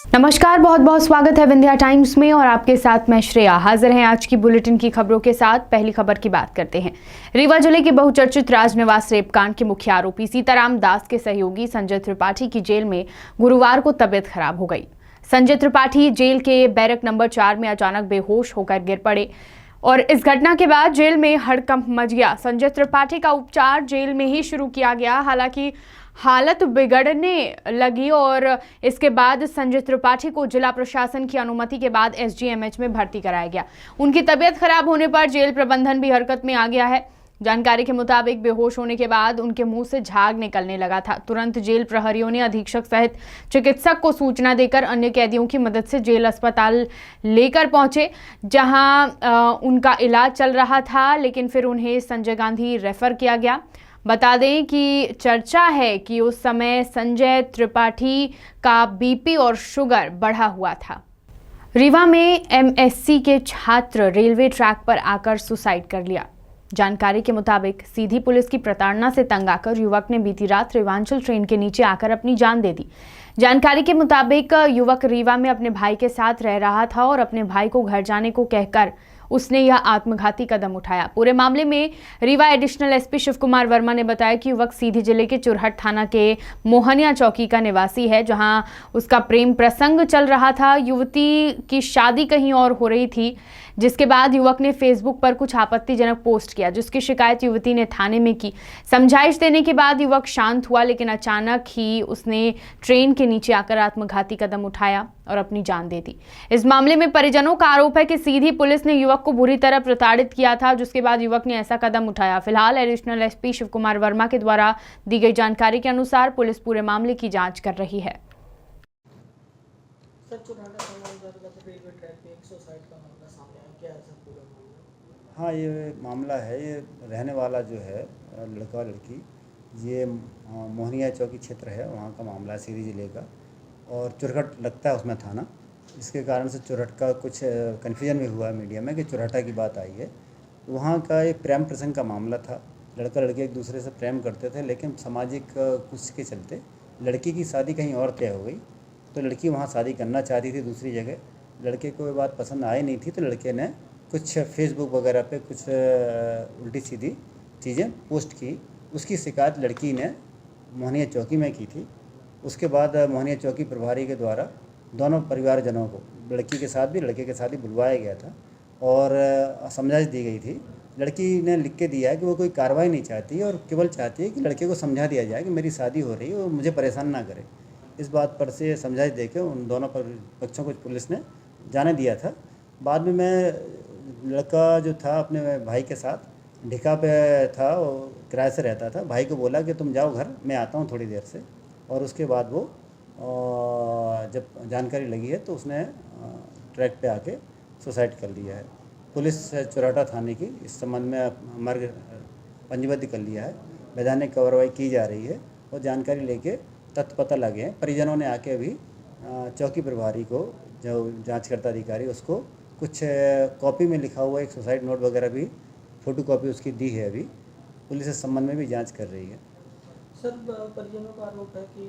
नमस्कार, बहुत बहुत स्वागत है विंध्या टाइम्स में और आपके साथ मैं श्रेया हाजिर हैं आज की बुलेटिन की खबरों के साथ। पहली खबर की बात करते हैं। रीवा जिले के बहुचर्चित राजनिवास रेपकांड के मुख्य आरोपी सीताराम दास के सहयोगी संजय त्रिपाठी की जेल में गुरुवार को तबीयत खराब हो गई। संजय त्रिपाठी जेल के बैरक नंबर 4 में अचानक बेहोश होकर गिर पड़े और इस घटना के बाद जेल में हड़कंप मच गया। संजय त्रिपाठी का उपचार जेल में ही शुरू किया गया, हालांकि हालत बिगड़ने लगी और इसके बाद संजय त्रिपाठी को जिला प्रशासन की अनुमति के बाद एसजीएमएच में भर्ती कराया गया। उनकी तबीयत खराब होने पर जेल प्रबंधन भी हरकत में आ गया है। जानकारी के मुताबिक बेहोश होने के बाद उनके मुंह से झाग निकलने लगा था। तुरंत जेल प्रहरियों ने अधीक्षक सहित चिकित्सक को सूचना देकर अन्य कैदियों की मदद से जेल अस्पताल लेकर पहुंचे, जहां उनका इलाज चल रहा था, लेकिन फिर उन्हें संजय गांधी रेफर किया गया। बता दें कि चर्चा है कि उस समय संजय त्रिपाठी का बीपी और शुगर बढ़ा हुआ था। रीवा में एमएससी के छात्र रेलवे ट्रैक पर आकर सुसाइड कर लिया। जानकारी के मुताबिक सीधी पुलिस की प्रताड़ना से तंग आकर युवक ने बीती रात रेवांचल ट्रेन के नीचे आकर अपनी जान दे दी। जानकारी के मुताबिक युवक रीवा में अपने भाई के साथ रह रहा था और अपने भाई को घर जाने को कहकर उसने यह आत्मघाती कदम उठाया। पूरे मामले में रीवा एडिशनल एसपी शिव कुमार वर्मा ने बताया कि युवक सीधी जिले के चुरहट थाना के मोहनिया चौकी का निवासी है, जहां उसका प्रेम प्रसंग चल रहा था। युवती की शादी कहीं और हो रही थी, जिसके बाद युवक ने फेसबुक पर कुछ आपत्तिजनक पोस्ट किया, जिसकी शिकायत युवती ने थाने में की। समझाइश देने के बाद युवक शांत हुआ, लेकिन अचानक ही उसने ट्रेन के नीचे आकर आत्मघाती कदम उठाया और अपनी जान दे दी। इस मामले में परिजनों का आरोप है कि सीधी पुलिस ने युवक को बुरी तरह प्रताड़ित किया था, जिसके बाद युवक ने ऐसा कदम उठाया। फिलहाल एडिशनल एसपी शिव कुमार वर्मा के द्वारा दी गई जानकारी के अनुसार पुलिस पूरे मामले की जांच कर रही है। हाँ, ये मामला है। ये रहने वाला जो है लड़का लड़की, ये मोहनिया चौकी क्षेत्र है, वहाँ का मामला है, सीधी जिले का, और चुरहट लगता है उसमें थाना। इसके कारण से चुरहट का कुछ कन्फ्यूजन भी हुआ है मीडिया में कि चुरहटा की बात आई है। वहाँ का एक प्रेम प्रसंग का मामला था। लड़का लड़की एक दूसरे से प्रेम करते थे, लेकिन सामाजिक कुछ के चलते लड़की की शादी कहीं और तय हो गई, तो लड़की वहाँ शादी करना चाहती थी दूसरी जगह। लड़के को ये बात पसंद आई नहीं थी, तो लड़के ने कुछ फेसबुक वगैरह पे कुछ उल्टी सीधी चीज़ें पोस्ट की। उसकी शिकायत लड़की ने मोहनिया चौकी में की थी। उसके बाद मोहनिया चौकी प्रभारी के द्वारा दोनों परिवारजनों को, लड़की के साथ भी लड़के के साथ ही बुलवाया गया था और समझाइश दी गई थी। लड़की ने लिख के दिया है कि वो कोई कार्रवाई नहीं चाहती और केवल चाहती है कि लड़के को समझा दिया जाए कि मेरी शादी हो रही है और मुझे परेशान ना करे। इस बात पर से समझाइश दे के उन दोनों पक्षों को पुलिस ने जाने दिया था। बाद में मैं लड़का जो था अपने भाई के साथ ढिका पे था, वो किराए से रहता था। भाई को बोला कि तुम जाओ घर, मैं आता हूँ थोड़ी देर से। और उसके बाद वो जब जानकारी लगी है तो उसने ट्रैक पे आके सुसाइड कर लिया है। पुलिस चुरहटा थाने की इस संबंध में मार्ग पंजीबद्ध कर लिया है। वैधानिक कार्रवाई की जा रही है और जानकारी लेके तथ्य पता लगे हैं। परिजनों ने आके अभी चौकी प्रभारी को, जो जांचकर्ता अधिकारी, उसको कुछ कॉपी में लिखा हुआ एक सुसाइड नोट वगैरह भी फोटो कॉपी उसकी दी है। अभी पुलिस इस संबंध में भी जांच कर रही है। सर, परिजनों का आरोप है कि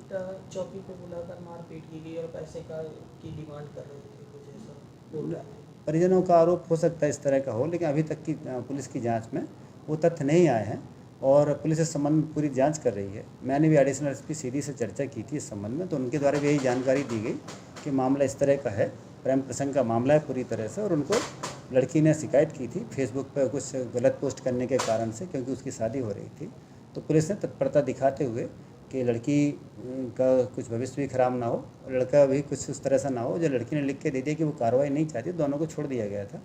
चौकी पे बुलाकर मारपीट की गई और पैसे की डिमांड कर रहे थे, कुछ ऐसा बोल रहे हैं। परिजनों का आरोप हो सकता है इस तरह का हो, लेकिन अभी तक की पुलिस की जांच में वो तथ्य नहीं आए हैं और पुलिस इस संबंध में पूरी जांच कर रही है। मैंने भी एडिशनल एसपी सीधी से चर्चा की थी इस संबंध में, तो उनके द्वारा भी यही जानकारी दी गई कि मामला इस तरह का है, प्रेम प्रसंग का मामला है पूरी तरह से। और उनको लड़की ने शिकायत की थी फेसबुक पर कुछ गलत पोस्ट करने के कारण से, क्योंकि उसकी शादी हो रही थी। तो पुलिस ने तत्परता दिखाते हुए कि लड़की का कुछ भविष्य भी खराब ना हो, लड़का भी कुछ उस तरह से ना हो। जो लड़की ने लिख के दे दिया कि वो कार्रवाई नहीं चाहती, दोनों को छोड़ दिया गया था।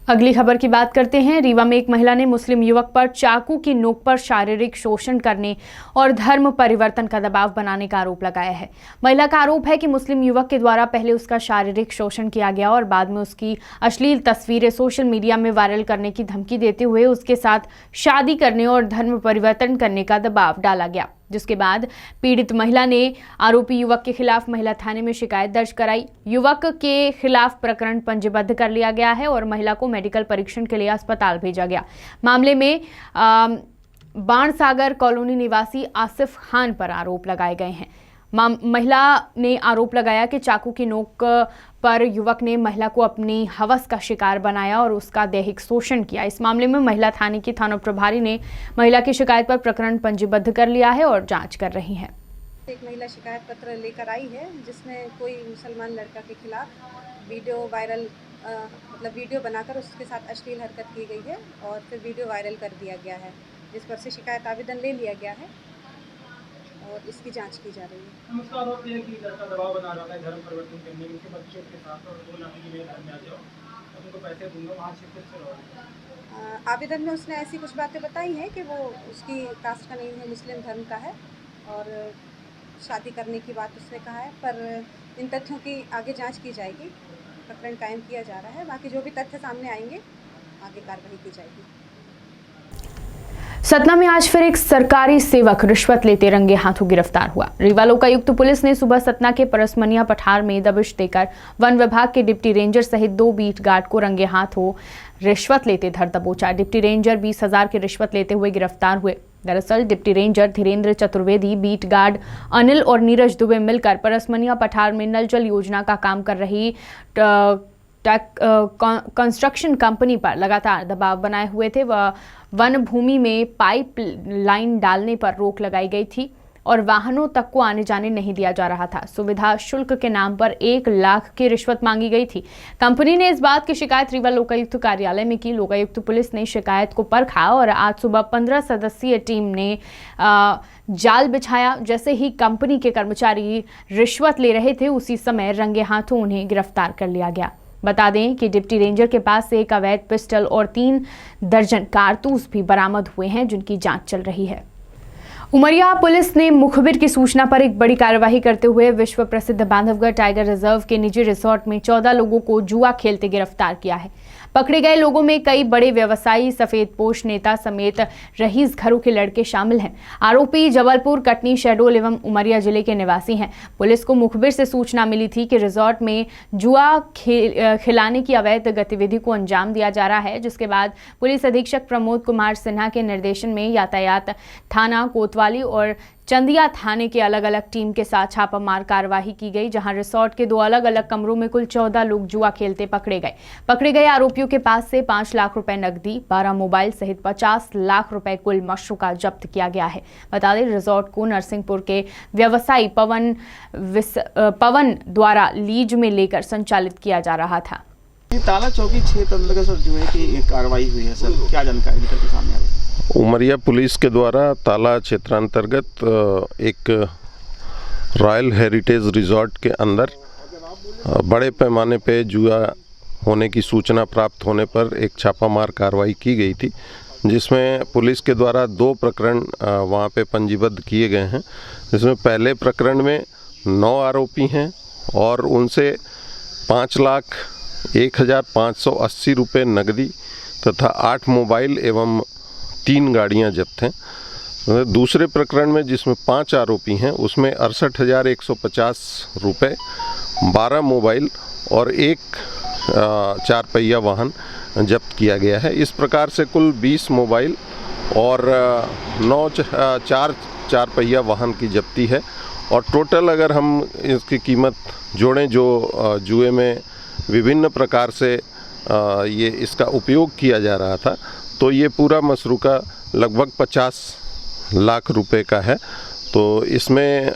अगली खबर की बात करते हैं। रीवा में एक महिला ने मुस्लिम युवक पर चाकू की नोक पर शारीरिक शोषण करने और धर्म परिवर्तन का दबाव बनाने का आरोप लगाया है। महिला का आरोप है कि मुस्लिम युवक के द्वारा पहले उसका शारीरिक शोषण किया गया और बाद में उसकी अश्लील तस्वीरें सोशल मीडिया में वायरल करने की धमकी देते हुए उसके साथ शादी करने और धर्म परिवर्तन करने का दबाव डाला गया, जिसके बाद पीड़ित महिला ने आरोपी युवक के खिलाफ महिला थाने में शिकायत दर्ज कराई। युवक के खिलाफ प्रकरण पंजीबद्ध कर लिया गया है और महिला को मेडिकल परीक्षण के लिए अस्पताल भेजा गया। मामले में बाणसागर कॉलोनी निवासी आसिफ खान पर आरोप लगाए गए हैं। महिला ने आरोप लगाया कि चाकू की नोक पर युवक ने महिला को अपनी हवस का शिकार बनाया और उसका दैहिक शोषण किया। इस मामले में महिला थाने की थाना प्रभारी ने महिला की शिकायत पर प्रकरण पंजीबद्ध कर लिया है और जांच कर रही है। एक महिला शिकायत पत्र लेकर आई है जिसमें कोई मुसलमान लड़का के खिलाफ वीडियो वायरल मतलब वीडियो बनाकर उसके साथ अश्लील हरकत की गई है और फिर वीडियो वायरल कर दिया गया है, जिस पर से शिकायत आवेदन ले लिया गया है और इसकी जांच की जा रही है। उसका आरोप है कि लड़का दबाव बना रहा है धर्म परिवर्तन करने के बच्चों के साथ और बोला कि मेरे घर में आ जाओ और उनको पैसे दूंगा, वहाँ से फिर से आवेदन में उसने ऐसी कुछ बातें बताई हैं कि वो उसकी कास्ट का नहीं है, मुस्लिम धर्म का है और शादी करने की बात उसने कहा है, पर इन तथ्यों की आगे जांच की जाएगी। प्रकरण कायम किया जा रहा है, बाकी जो भी तथ्य सामने आएंगे आगे कार्रवाई की जाएगी। सतना में आज फिर एक सरकारी सेवक रिश्वत लेते रंगे हाथों गिरफ्तार हुआ। रीवा लोकायुक्त पुलिस ने सुबह सतना के परसमनिया पठार में दबिश देकर वन विभाग के डिप्टी रेंजर सहित 2 बीट गार्ड को रंगे हाथों रिश्वत लेते धर दबोचा। डिप्टी रेंजर 20,000 की रिश्वत लेते हुए गिरफ्तार हुए। दरअसल deputy ranger Dhirendra Chaturvedi, beat guard Anil और नीरज दुबे मिलकर परसमनिया पठार में नल जल योजना का काम कर रही कंस्ट्रक्शन कंपनी पर लगातार दबाव बनाए हुए थे। वह वन भूमि में पाइप लाइन डालने पर रोक लगाई गई थी और वाहनों तक को आने जाने नहीं दिया जा रहा था। सुविधा शुल्क के नाम पर 1 लाख की रिश्वत मांगी गई थी। कंपनी ने इस बात की शिकायत रीवा लोकायुक्त कार्यालय में की। लोकायुक्त पुलिस ने शिकायत को परखा और आज सुबह 15 सदस्यीय टीम ने जाल बिछाया। जैसे ही कंपनी के कर्मचारी रिश्वत ले रहे थे उसी समय रंगे हाथों उन्हें गिरफ्तार कर लिया गया। बता दें कि डिप्टी रेंजर के पास से एक अवैध पिस्टल और 3 दर्जन कारतूस भी बरामद हुए हैं, जिनकी जांच चल रही है। उमरिया पुलिस ने मुखबिर की सूचना पर एक बड़ी कार्यवाही करते हुए विश्व प्रसिद्ध बांधवगढ़ टाइगर रिजर्व के निजी रिसोर्ट में 14 लोगों को जुआ खेलते गिरफ्तार किया है। पकड़े गए लोगों में कई बड़े व्यवसायी, सफेदपोश नेता समेत रईस घरों के लड़के शामिल हैं। आरोपी जबलपुर, कटनी, शहडोल एवं उमरिया जिले के निवासी हैं। पुलिस को मुखबिर से सूचना मिली थी कि रिजॉर्ट में जुआ खिलाने की अवैध गतिविधि को अंजाम दिया जा रहा है, जिसके बाद पुलिस अधीक्षक प्रमोद कुमार सिन्हा के निर्देशन में यातायात थाना कोतवाली और चंदिया थाने के अलग अलग टीम के साथ छापामार कार्रवाई की गई, जहां रिसोर्ट के 2 अलग अलग कमरों में कुल 14 लोग जुआ खेलते पकड़े गए। पकड़े गए आरोपियों के पास से 5 लाख रुपए नकदी, 12 मोबाइल सहित 50 लाख रुपए कुल मशरूका जब्त किया गया है। बता दें, रिसोर्ट को नरसिंहपुर के व्यवसायी पवन द्वारा लीज में लेकर संचालित किया जा रहा था। ताला चौकी क्षेत्र अंतर्गत सर जो है कि एक कार्रवाई हुई है सर, क्या जानकारी निकल के सामने आ रही है? उमरिया पुलिस के द्वारा ताला क्षेत्रांतर्गत एक रॉयल हेरिटेज रिजॉर्ट के अंदर बड़े पैमाने पे जुआ होने की सूचना प्राप्त होने पर एक छापामार कार्रवाई की गई थी, जिसमें पुलिस के द्वारा 2 प्रकरण वहाँ पे पंजीबद्ध किए गए हैं। जिसमें पहले प्रकरण में 9 आरोपी हैं और उनसे 5,01,580 रुपये नकदी तथा 8 मोबाइल एवं 3 गाड़ियां जब्त हैं। दूसरे प्रकरण में जिसमें 5 आरोपी हैं उसमें 68,150 रुपये, 12 मोबाइल और 1 4 पहिया वाहन जब्त किया गया है। इस प्रकार से कुल 20 मोबाइल और 9 4 पहिया वाहन की जब्ती है और टोटल अगर हम इसकी कीमत जोड़ें जो जुए में विभिन्न प्रकार से ये इसका उपयोग किया जा रहा था, तो ये पूरा मसरूका लगभग 50 लाख रुपए का है। तो इसमें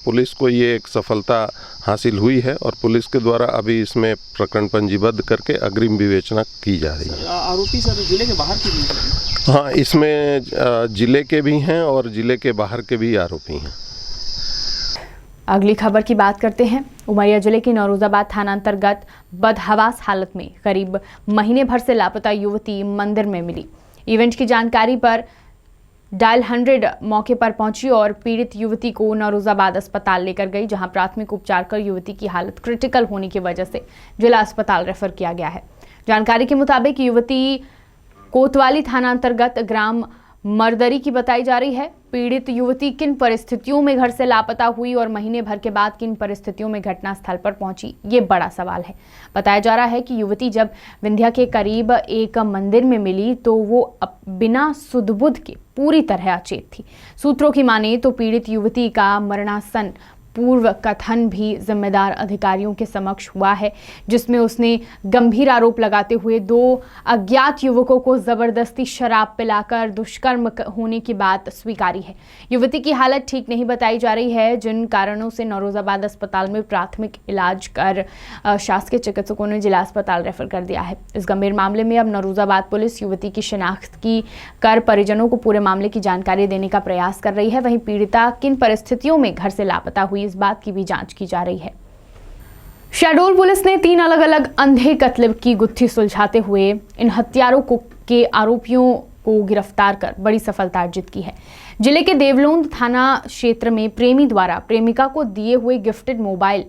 पुलिस को ये एक सफलता हासिल हुई है और पुलिस के द्वारा अभी इसमें प्रकरण पंजीबद्ध करके अग्रिम विवेचना की जा रही है। आरोपी सर जिले के बाहर के भी हैं? हाँ, इसमें जिले के भी हैं और जिले के बाहर के भी आरोपी हैं। अगली खबर की बात करते हैं। उमरिया जिले की नौरोजाबाद थाना अंतर्गत बदहवास हालत में करीब महीने भर से लापता युवती मंदिर में मिली। इवेंट की जानकारी पर डायल 100 मौके पर पहुंची और पीड़ित युवती को नौरोजाबाद अस्पताल लेकर गई, जहां प्राथमिक उपचार कर युवती की हालत क्रिटिकल होने की वजह से जिला अस्पताल रेफर किया गया है। जानकारी के मुताबिक युवती कोतवाली थाना अंतर्गत ग्राम मरदरी की बताई जा रही है। पीड़ित युवती किन परिस्थितियों में घर से लापता हुई और महीने भर के बाद किन परिस्थितियों में घटनास्थल पर पहुंची, ये बड़ा सवाल है। बताया जा रहा है कि युवती जब विंध्या के करीब एक मंदिर में मिली तो वो बिना सुध-बुध के पूरी तरह अचेत थी। सूत्रों की माने तो पीड़ित युवती का मरणासन पूर्व कथन भी जिम्मेदार अधिकारियों के समक्ष हुआ है, जिसमें उसने गंभीर आरोप लगाते हुए 2 अज्ञात युवकों को जबरदस्ती शराब पिलाकर दुष्कर्म होने की बात स्वीकारी है। युवती की हालत ठीक नहीं बताई जा रही है, जिन कारणों से नौरोजाबाद अस्पताल में प्राथमिक इलाज कर शासकीय चिकित्सकों ने जिला अस्पताल रेफर कर दिया है। इस गंभीर मामले में अब नौरोजाबाद पुलिस युवती की शिनाख्त की कर परिजनों को पूरे मामले की जानकारी देने का प्रयास कर रही है। वहीं पीड़िता किन परिस्थितियों में घर से लापता हुई, इस बात की भी जांच की जा रही है। शहडोल पुलिस ने 3 अलग अलग अंधे कत्ल की गुत्थी सुलझाते हुए इन हत्यारों के आरोपियों को गिरफ्तार कर बड़ी सफलता अर्जित की है। जिले के देवलोंद थाना क्षेत्र में प्रेमी द्वारा प्रेमिका को दिए हुए गिफ्टेड मोबाइल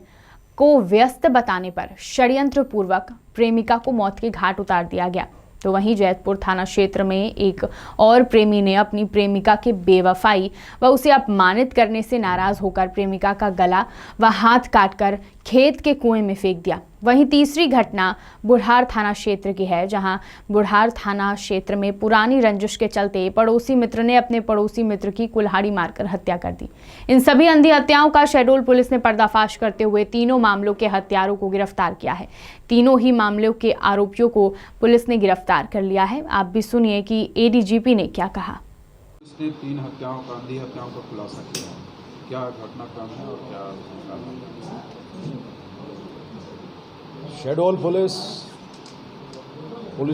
को व्यस्त बताने पर षड्यंत्र पूर्वक प्रेमिका को मौत के घाट उतार दिया गया। तो वहीं जैतपुर थाना क्षेत्र में एक और प्रेमी ने अपनी प्रेमिका के बेवफाई व उसे अपमानित करने से नाराज होकर प्रेमिका का गला व हाथ काटकर खेत के कुएं में फेंक दिया। वहीं तीसरी घटना बुढ़ार थाना क्षेत्र की है, जहां बुढ़ार थाना क्षेत्र में पुरानी रंजिश के चलते पड़ोसी मित्र ने अपने पड़ोसी मित्र की कुल्हाड़ी मारकर हत्या कर दी। इन सभी अंधी हत्याओं का शहडोल पुलिस ने पर्दाफाश करते हुए तीनों मामलों के हत्यारों को गिरफ्तार किया है। तीनों ही मामलों के आरोपियों को पुलिस ने गिरफ्तार कर लिया है। आप भी सुनिए कि एडीजीपी ने क्या कहा। इसने 3 हत्याओं का अंधी हत्याओं का खुलासा किया। क्या घटनाक्रम है और क्या शहडोल पुलिस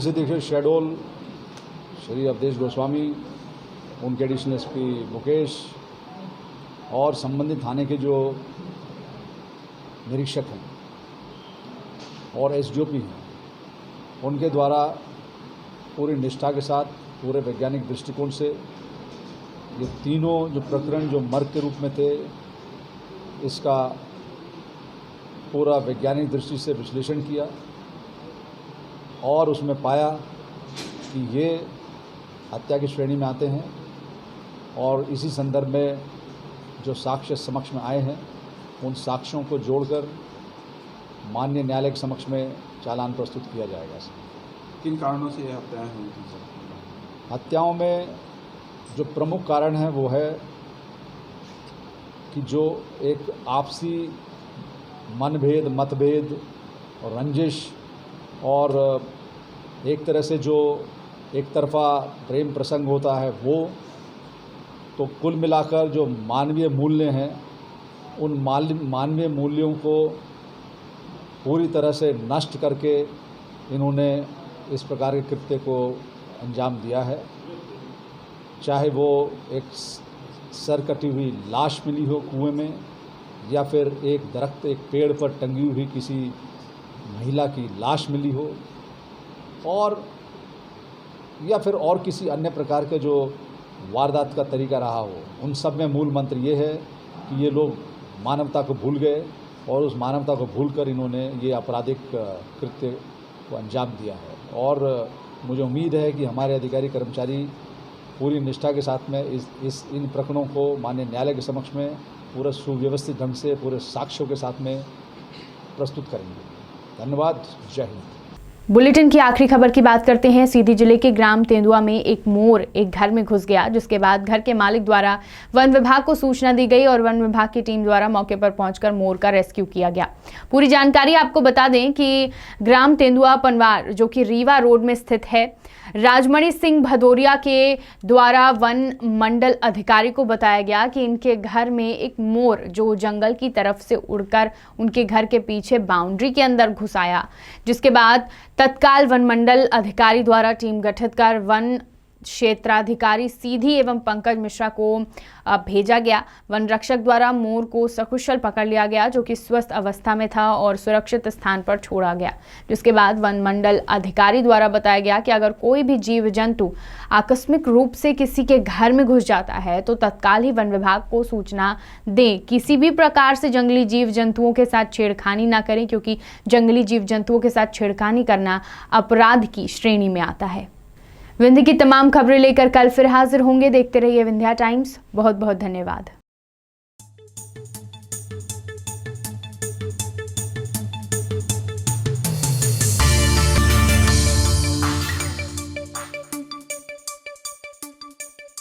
अधीक्षक शहडोल श्री अवधेश गोस्वामी, उनके एडिशनल एसपी मुकेश और संबंधित थाने के जो निरीक्षक हैं और एसडीओपी हैं, उनके द्वारा पूरी निष्ठा के साथ पूरे वैज्ञानिक दृष्टिकोण से ये तीनों जो प्रकरण जो मर्ग के रूप में थे, इसका पूरा वैज्ञानिक दृष्टि से विश्लेषण किया और उसमें पाया कि ये हत्या की श्रेणी में आते हैं। और इसी संदर्भ में जो साक्ष्य समक्ष में आए हैं, उन साक्ष्यों को जोड़कर माननीय न्यायालय के समक्ष में चालान प्रस्तुत किया जाएगा। किन कारणों से ये हत्याएं हुई थी सर? हत्याओं में जो प्रमुख कारण है वो है कि जो एक आपसी मनभेद, मतभेद और रंजिश और एक तरह से जो एक तरफा प्रेम प्रसंग होता है वो, तो कुल मिलाकर जो मानवीय मूल्य हैं, उन मानवीय मूल्यों को पूरी तरह से नष्ट करके इन्होंने इस प्रकार के कृत्य को अंजाम दिया है। चाहे वो एक सर कटी हुई लाश मिली हो कुएं में, या फिर एक दरख्त, एक पेड़ पर टंगी हुई किसी महिला की लाश मिली हो, और या फिर और किसी अन्य प्रकार के जो वारदात का तरीका रहा हो, उन सब में मूल मंत्र ये है कि ये लोग मानवता को भूल गए और उस मानवता को भूलकर इन्होंने ये आपराधिक कृत्य को अंजाम दिया है। और मुझे उम्मीद है कि हमारे अधिकारी कर्मचारी पूरी निष्ठा के साथ में इन प्रकरणों को माननीय न्यायालय के समक्ष में पूरे सुव्यवस्थित ढंग से पूरे साक्ष्यों के साथ में प्रस्तुत करेंगे। धन्यवाद। जय हिंद। बुलेटिन की आखिरी खबर की बात करते हैं। सीधी जिले के ग्राम तेंदुआ में एक मोर एक घर में घुस गया, जिसके बाद घर के मालिक द्वारा वन विभाग को सूचना दी गई और वन विभाग की टीम द्वारा मौके पर पहुंचकर मोर का रेस्क्यू किया गया। पूरी जानकारी आपको बता दें कि ग्राम तेंदुआ पनवार, जो कि रीवा रोड में स्थित है, राजमणि सिंह भदौरिया के द्वारा वन मंडल अधिकारी को बताया गया कि इनके घर में एक मोर जो जंगल की तरफ से उड़कर उनके घर के पीछे बाउंड्री के अंदर घुस आया, जिसके बाद तत्काल वन मंडल अधिकारी द्वारा टीम गठित कर वन क्षेत्राधिकारी सीधी एवं पंकज मिश्रा को भेजा गया। वन रक्षक द्वारा मोर को सकुशल पकड़ लिया गया, जो कि स्वस्थ अवस्था में था और सुरक्षित स्थान पर छोड़ा गया। जिसके बाद वन मंडल अधिकारी द्वारा बताया गया कि अगर कोई भी जीव जंतु आकस्मिक रूप से किसी के घर में घुस जाता है तो तत्काल ही वन विभाग को सूचना दें। किसी भी प्रकार से जंगली जीव जंतुओं के साथ छेड़खानी ना करें, क्योंकि जंगली जीव जंतुओं के साथ छेड़खानी करना अपराध की श्रेणी में आता है। विंध्य की तमाम खबरें लेकर कल फिर हाजिर होंगे। देखते रहिए विंध्या टाइम्स। बहुत बहुत धन्यवाद।